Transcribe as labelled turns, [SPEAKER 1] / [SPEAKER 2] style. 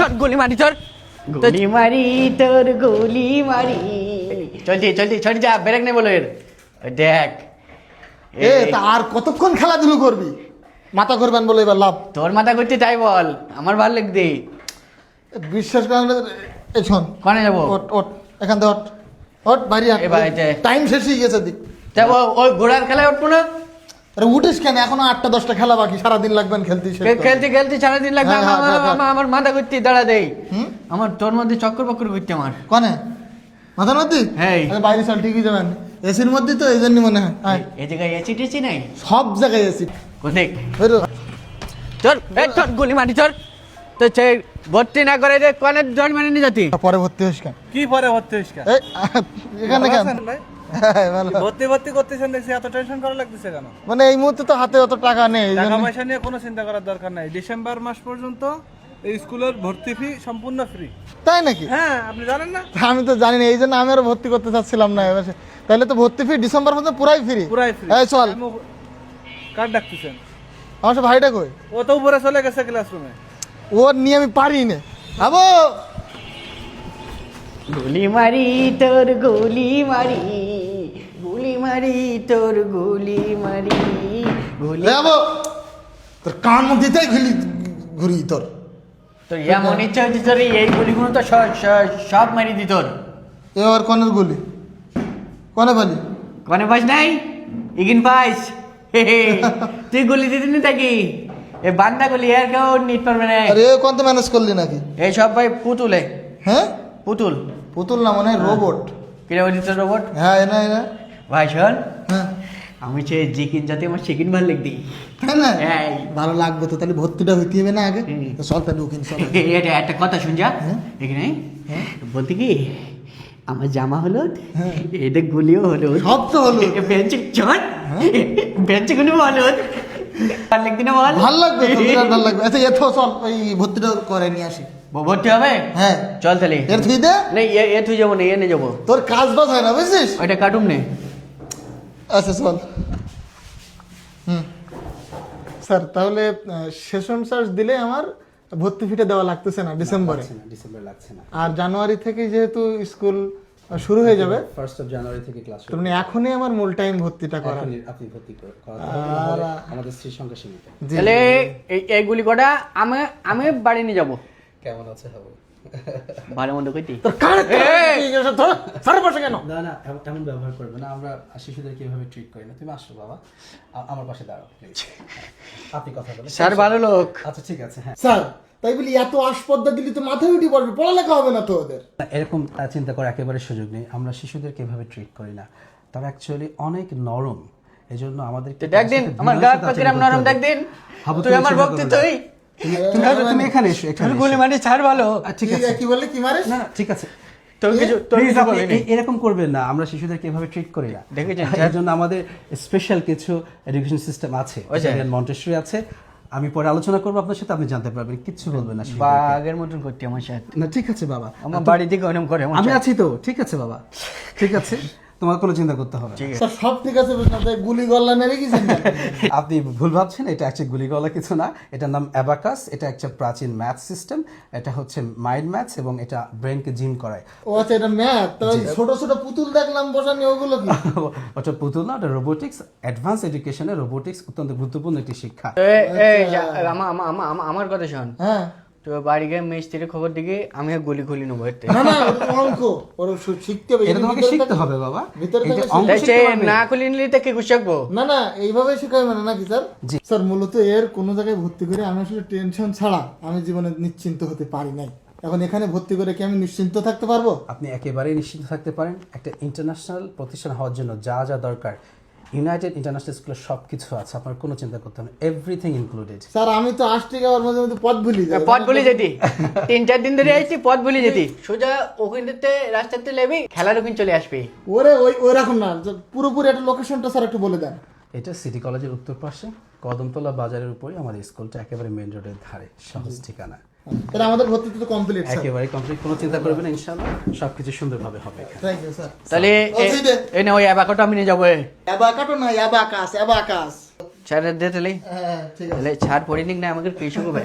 [SPEAKER 1] চল গুলি মারি চল গুলি মারি তোর গুলি মারি চলতি চলতি ছড়ি যা ব্রেক নেই বলো এর ওই দেখ
[SPEAKER 2] তা আর কতক্ষণ খেলাধুলো করবি? মাথা করবেন বলে এবার লাভ।
[SPEAKER 1] তোর মাথা করতে তাই বল, আমার ভালো লাগবে।
[SPEAKER 2] বিশ্বাস করেন, এই শোন,
[SPEAKER 1] কোনে যাবো?
[SPEAKER 2] ওট ওট এখান থেকে ওট ওট বাড়ি
[SPEAKER 1] এ বাড়িতে
[SPEAKER 2] টাইম শেষ হয়ে গেছে দিক।
[SPEAKER 1] যাবো ওই ঘোড়ার খেলায় উঠবো না?
[SPEAKER 2] আরে উঠিস কেন? এখনো 8টা-10টা খেলা বাকি, সারাদিন লাগবেন খেলতে।
[SPEAKER 1] খেলতে খেলতে সারাদিন লাগবে।
[SPEAKER 2] হ্যাঁ, হ্যাঁ, হ্যাঁ।
[SPEAKER 1] আমার মাথা করতে দাঁড়া দেই। আমার তোর মধ্যে চক্কর বক্কর করতে আমার
[SPEAKER 2] কনে মাথার মধ্যে?
[SPEAKER 1] হ্যাঁ।
[SPEAKER 2] আরে বাইরে চল, ঠিকই যাবেন। এসির মধ্যে তো এই জন্য মনে হয়। আয়,
[SPEAKER 1] এই জায়গায় এসি টেসি নাই?
[SPEAKER 2] সব জায়গায় এসি।
[SPEAKER 1] কোনে
[SPEAKER 2] বেরো।
[SPEAKER 1] চল এই চল গুলি মারি চল। তো সে ভর্তি না করে যে কোনে জয়েন মানে নিয়ে যাতি?
[SPEAKER 2] পরে ভর্তি হইস কেন?
[SPEAKER 3] কি পরে ভর্তি হইস কেন?
[SPEAKER 2] এই, এখানে কেন? হ্যাঁ, ভালো।
[SPEAKER 3] ভর্তি করতেছেন দেখছি, এত টেনশন করা লাগতেছে কেন?
[SPEAKER 2] মানে এই মুহূর্তে তো হাতে অত টাকা নেই, এই
[SPEAKER 3] টাকা
[SPEAKER 2] জন্য।
[SPEAKER 3] পয়সা নিয়ে কোনো চিন্তা করার দরকার নাই। ডিসেম্বর মাস পর্যন্ত এই স্কুলের ভর্তি ফি সম্পূর্ণ ফ্রি।
[SPEAKER 2] তাই নাকি?
[SPEAKER 3] হ্যাঁ, আপনি জানেন না?
[SPEAKER 2] আমি তো জানি না, এই জন্য আমি আরো ভর্তি করতে চাচ্ছিলাম না এবার। তাহলে তো ভর্তি ফি ডিসেম্বর পর্যন্ত পুরাই ফ্রি।
[SPEAKER 3] পুরাই ফ্রি।
[SPEAKER 2] এই চল।
[SPEAKER 3] কার ডাকতেছেন?
[SPEAKER 2] আমার সব ভাইটা কই?
[SPEAKER 3] ও তো উপরে চলে গেছে ক্লাসরুমে।
[SPEAKER 2] ওর নিয়ে আমি পারি না। আবো
[SPEAKER 1] গুলি মারি তোর গুলি মারি গুলি মারি তোর গুলি মারি গুলি
[SPEAKER 2] আবো, তোর কান মুখ দিতেই ঘুরি তোর।
[SPEAKER 1] তোর এমন ইচ্ছা হচ্ছে তোর এই গুলিগুলো তো সব মারি দি তোর।
[SPEAKER 2] এবার কনের গুলি কনে পালি?
[SPEAKER 1] কনে পাইস নাই? ইগিন পাইস। তুই গুলি দিতি না তাকি? এ বান্দা গুলি আর কেউ নিট পারবে না।
[SPEAKER 2] আরে কোন তো ম্যানেজ করলি নাকি?
[SPEAKER 1] এই সব ভাই পুতুলে।
[SPEAKER 2] হ্যাঁ,
[SPEAKER 1] পুতুল
[SPEAKER 2] পুতুল না মনে হয় রোবট।
[SPEAKER 1] কিরে বলছি তোর রোবট?
[SPEAKER 2] হ্যাঁ, এনা এনা।
[SPEAKER 1] ভাই শোন,
[SPEAKER 2] হ্যাঁ,
[SPEAKER 1] আমি সে জিকিন যাতে আমার সেকিন ভাল লিখ দিই।
[SPEAKER 2] তাই না?
[SPEAKER 1] এই।
[SPEAKER 2] ভালো লাগবে তো, তাহলে ভর্তিটা হইতে হবে না আগে? তো চল তাহলে ওখানে চল।
[SPEAKER 1] এটা একটা কথা শুন যা
[SPEAKER 2] হ্যাঁ?
[SPEAKER 1] এখানে বলতে কি আমার জামা হলো
[SPEAKER 2] হ্যাঁ।
[SPEAKER 1] এটা গুলিও হলো
[SPEAKER 2] সব তো হলো।
[SPEAKER 1] বেঞ্চে চল বেঞ্চে গুলি হলো আর লিখতি না বল
[SPEAKER 2] ভাল লাগবে তো, বিরাট ভাল লাগবে। আচ্ছা এথো চল, ওই ভর্তিটা করে নিয়ে আসি।
[SPEAKER 1] ভর্তি হবে?
[SPEAKER 2] হ্যাঁ,
[SPEAKER 1] চল তাহলে
[SPEAKER 2] এর থুই দে।
[SPEAKER 1] এ তুই যাবো না এ নিয়ে যাবো।
[SPEAKER 2] তোর কাজ বাজ হয় না বুঝছিস?
[SPEAKER 1] ওইটা কাটুম নে।
[SPEAKER 2] আচ্ছা চল। স্যার তাহলে সেশন চার্জ দিলে আমার ভর্তি ফিটা দেওয়া লাগতেছে না ডিসেম্বরে?
[SPEAKER 4] ডিসেম্বর লাগছে না।
[SPEAKER 2] আর জানুয়ারি থেকে যেহেতু স্কুল শুরু হয়ে যাবে,
[SPEAKER 4] 1 জানুয়ারি থেকে ক্লাস
[SPEAKER 2] তার মানে এখনই আমার মূল টাইম ভর্তিটা করা।
[SPEAKER 4] আপনি ভর্তি করাতে
[SPEAKER 2] আর
[SPEAKER 4] আমাদের সিট সংখ্যা সীমিত।
[SPEAKER 2] জি,
[SPEAKER 1] তাহলে এই গুলি কটা আমি আমি বাড়ি নিয়ে যাবো।
[SPEAKER 4] কেমন আছে হবে?
[SPEAKER 1] ভালো মন্দ কইতি
[SPEAKER 2] তোর কার সারা বসে কেন?
[SPEAKER 4] না না, এমন ব্যবহার করবে না। আমরা শিশুদেরকে এভাবে ট্রিট করি না। তুমি আসো বাবা, আমার পাশে দাঁড়াও প্লিজ। আপনি কথা বলেন।
[SPEAKER 1] স্যার ভালো লোক।
[SPEAKER 4] আচ্ছা ঠিক আছে। হ্যাঁ,
[SPEAKER 2] স্যার তাই বলি এত আসপদ্দা দিলি তো মাথায় উঠে পড়বে, পড়ালেখা হবে না তো ওদের।
[SPEAKER 4] এরকম চিন্তা করার একেবারে সুযোগ নেই। আমরা শিশুদেরকে এভাবে ট্রিট করি না। তারা অ্যাকচুয়ালি অনেক নরম, এই জন্য আমাদের
[SPEAKER 1] দেখ দিন আমার গা পাকিরাম নরম দেখ দিন। তুই আমার ভক্তি তুই
[SPEAKER 4] তুমি এখানে এসো, এখানে এসো।
[SPEAKER 1] গুলি মারি ছাড় ভালো।
[SPEAKER 4] ঠিক আছে,
[SPEAKER 2] কি বললি, কি মারিস?
[SPEAKER 4] না না, ঠিক আছে।
[SPEAKER 1] তোর কিছু
[SPEAKER 4] Please, আপনি
[SPEAKER 1] বলিনি।
[SPEAKER 4] এরকম করবেন না। আমরা শিশুদেরকে এভাবে ট্রিট করি না।
[SPEAKER 1] দেখেছেন,
[SPEAKER 4] এর জন্য আমাদের স্পেশাল কিছু এডুকেশন সিস্টেম আছে। মন্টেসরি আছে। আমি পরে আলোচনা করবো আপনার সাথে, আপনি জানতে পারবেন। কিচ্ছু বলবেন না শিশুদেরকে।
[SPEAKER 1] বাঘের মতন করতে আমার সাথে।
[SPEAKER 4] না ঠিক আছে বাবা,
[SPEAKER 1] আমার বাড়ি থেকে ওরকম করে আমার
[SPEAKER 4] আমি
[SPEAKER 1] সাথে।
[SPEAKER 4] আছি তো। ঠিক আছে বাবা, ঠিক আছে, তোমার কোনো চিন্তা করতে হবে না।
[SPEAKER 2] স্যার সব ঠিক আছে, গুলি গল্লা মেরে গেছেন।
[SPEAKER 4] আপনি ভুল ভাবছেন, এটা একটা গুলিগলা কিছু না। এটার নাম অ্যাবাকাস। এটা একটা প্রাচীন ম্যাথ সিস্টেম। এটা হচ্ছে মাইন্ড ম্যাথস এবং এটা ব্রেনকে জিম করায়।
[SPEAKER 2] ও আচ্ছা, এটা ম্যাথ। ছোট ছোট পুতুল দেখলাম বসানি, ওগুলো কি?
[SPEAKER 4] ওটা পুতুল না, ওটা রোবোটিক্স। অ্যাডভান্স এডুকেশনে রোবোটিক্স অত্যন্ত গুরুত্বপূর্ণ একটি শিক্ষা।
[SPEAKER 1] আমার কথা শোন,
[SPEAKER 2] হ্যাঁ,
[SPEAKER 1] তো বাড়ি গিয়ে মিস্ত্রির খবর দিকে আমি গুলি খুলি নেবো এতে।
[SPEAKER 2] না না, ওটা তো অঙ্ক, ওর শিখতে হবে।
[SPEAKER 4] এটা তোমাকে শিখতে হবে বাবা।
[SPEAKER 2] ভিতরে
[SPEAKER 4] এটা
[SPEAKER 2] থাকলে
[SPEAKER 4] অঙ্ক
[SPEAKER 1] তাই সে
[SPEAKER 4] শিখতে পারবে।
[SPEAKER 1] না খুলি নিলে তো কি শিখবো?
[SPEAKER 2] না না, এইভাবে শেখায় মানে নাকি স্যার?
[SPEAKER 4] জি।
[SPEAKER 2] স্যার মূলত এর কোনো জায়গায় ভর্তি করে আমি আসলে টেনশন ছাড়া আমি জীবনে নিশ্চিন্ত হতে পারি নাই। এখন এখানে ভর্তি করে কি আমি নিশ্চিন্ত থাকতে পারবো?
[SPEAKER 4] আপনি একেবারেই নিশ্চিত থাকতে পারেন। একটা ইন্টারন্যাশনাল প্রতিষ্ঠান হওয়ার জন্য যা যা দরকার ইউনাইটেড ইন্টারন্যাশনাল স্কুলে সবকিছু আছে। আপনার কোনো চিন্তা করতে হবে না, এভরিথিং ইনক্লুডেড।
[SPEAKER 2] স্যার আমি তো আসতে যাওয়ার মধ্যে মধ্যে পথ ভুলি যাই।
[SPEAKER 1] পথ ভুলে যেতি 3-4 দিন ধরে আইছি, পথ ভুলে যেতি। সোজা ওখানটাতে রাস্তাতে লেবি খেলার ওখানে চলে আসবি।
[SPEAKER 2] ওরে ওই রকম না, পুরোপুরি একটা লোকেশনটা স্যার একটু বলে দেন।
[SPEAKER 4] এটা সিটি কলেজের উত্তর পাশে কদমতলা বাজারের উপরে আমাদের স্কুলটা, একেবারে মেইন রোডের ধারে, সহজ ঠিকানা।
[SPEAKER 2] এটা আমাদের ভর্তি তো কমপ্লিট স্যার।
[SPEAKER 4] একেবারে কমপ্লিট, কোনো চিন্তা করবেন না, ইনশাআল্লাহ সবকিছু সুন্দরভাবে হবে।
[SPEAKER 2] Thank you sir.
[SPEAKER 1] তাহলে এই না ওই অ্যাবাকটা আমি নিয়ে যাবো।
[SPEAKER 2] অ্যাবাকাটো না, অ্যাবাকাস।
[SPEAKER 1] ছাড় দে তাহলে।
[SPEAKER 2] হ্যাঁ ঠিক আছে।
[SPEAKER 1] তাহলে ছাড় পড়ে নিক না আমাকে কিছু হবে।